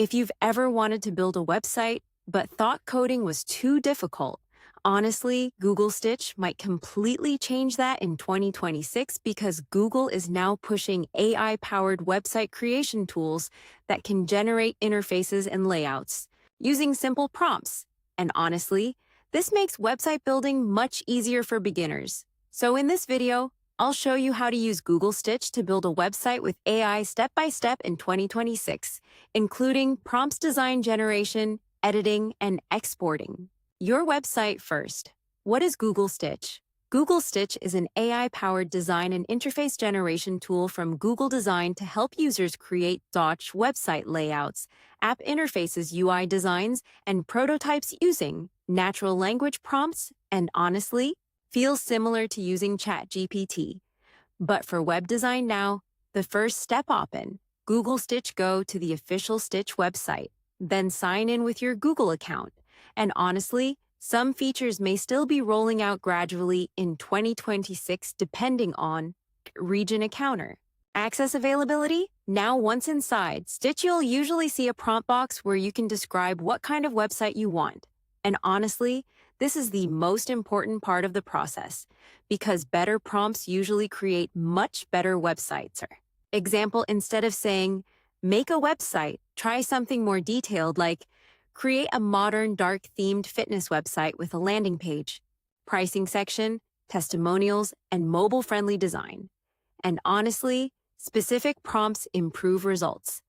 If you've ever wanted to build a website but thought coding was too difficult, honestly, Google Stitch might completely change that in 2026 because Google is now pushing AI-powered website creation tools that can generate interfaces and layouts using simple prompts. And honestly, this makes website building much easier for beginners. So in this video, I'll show you how to use Google Stitch to build a website with AI step by step in 2026, including prompts design generation, editing, and exporting. Your website first. What is Google Stitch? Google Stitch is an AI-powered design and interface generation tool from Google Design to help users create website layouts, app interfaces, UI designs, and prototypes using natural language prompts, and honestly, feels similar to using ChatGPT. But for web design now, the first step open. Google Stitch, go to the official Stitch website, then sign in with your Google account. And honestly, some features may still be rolling out gradually in 2026 depending on region encounter. Access availability? Now once inside Stitch, you'll usually see a prompt box where you can describe what kind of website you want. And honestly, this is the most important part of the process because better prompts usually create much better websites. Example, instead of saying, make a website, try something more detailed like, create a modern, dark-themed fitness website with a landing page, pricing section, testimonials, and mobile-friendly design. And honestly, specific prompts improve results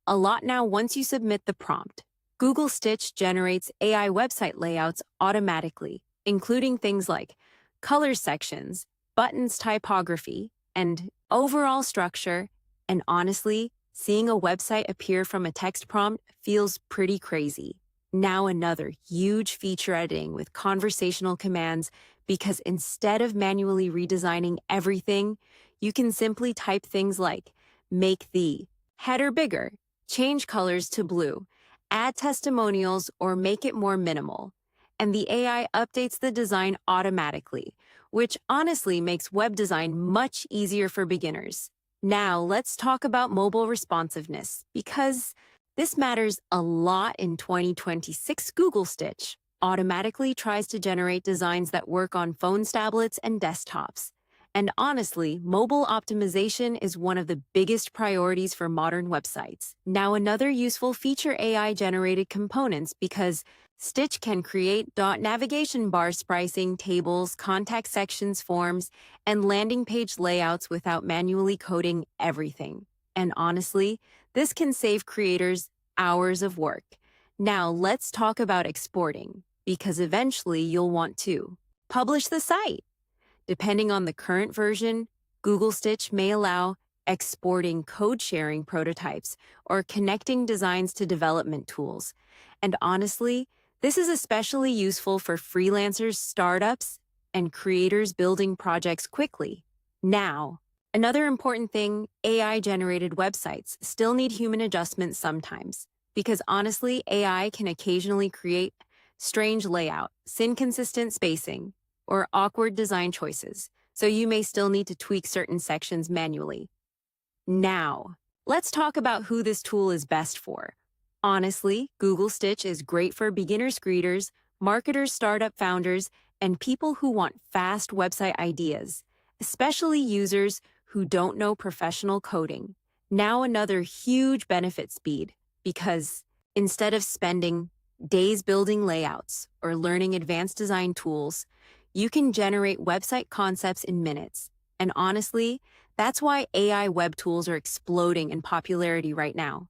a lot now once you submit the prompt. Google Stitch generates AI website layouts automatically, including things like color sections, buttons typography, and overall structure. And honestly, seeing a website appear from a text prompt feels pretty crazy. Now another huge feature, editing with conversational commands, because instead of manually redesigning everything, you can simply type things like make the header bigger, change colors to blue, add testimonials, or make it more minimal. And the AI updates the design automatically, which honestly makes web design much easier for beginners. Now let's talk about mobile responsiveness, because this matters a lot in 2026. Google Stitch automatically tries to generate designs that work on phones, tablets, and desktops. And honestly, mobile optimization is one of the biggest priorities for modern websites. Now another useful feature, AI-generated components, because Stitch can create navigation bars, pricing tables, contact sections, forms, and landing page layouts without manually coding everything. And honestly, this can save creators hours of work. Now let's talk about exporting, because eventually you'll want to publish the site. Depending on the current version, Google Stitch may allow exporting code sharing prototypes or connecting designs to development tools. And honestly, this is especially useful for freelancers, startups, and creators building projects quickly. Now, another important thing, AI-generated websites still need human adjustments sometimes, because honestly, AI can occasionally create strange layout, inconsistent spacing, or awkward design choices, so you may still need to tweak certain sections manually. Now, let's talk about who this tool is best for. Honestly, Google Stitch is great for beginners, creators, marketers, startup founders, and people who want fast website ideas, especially users who don't know professional coding. Now another huge benefit, speed, because instead of spending days building layouts or learning advanced design tools, you can generate website concepts in minutes. And honestly, that's why AI web tools are exploding in popularity right now.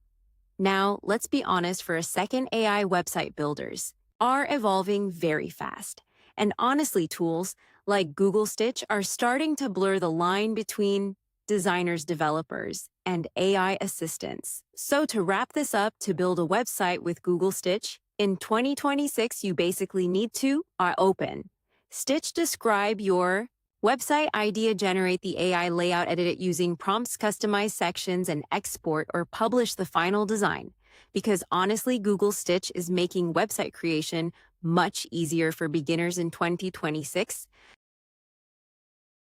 Now, let's be honest for a second, AI website builders are evolving very fast. And honestly, tools like Google Stitch are starting to blur the line between designers, developers, and AI assistants. So to wrap this up, to build a website with Google Stitch, in 2026, you basically need to open Stitch, describe your website idea, generate the AI layout, edit it using prompts, customize sections, and export or publish the final design. Because honestly, Google Stitch is making website creation much easier for beginners in 2026.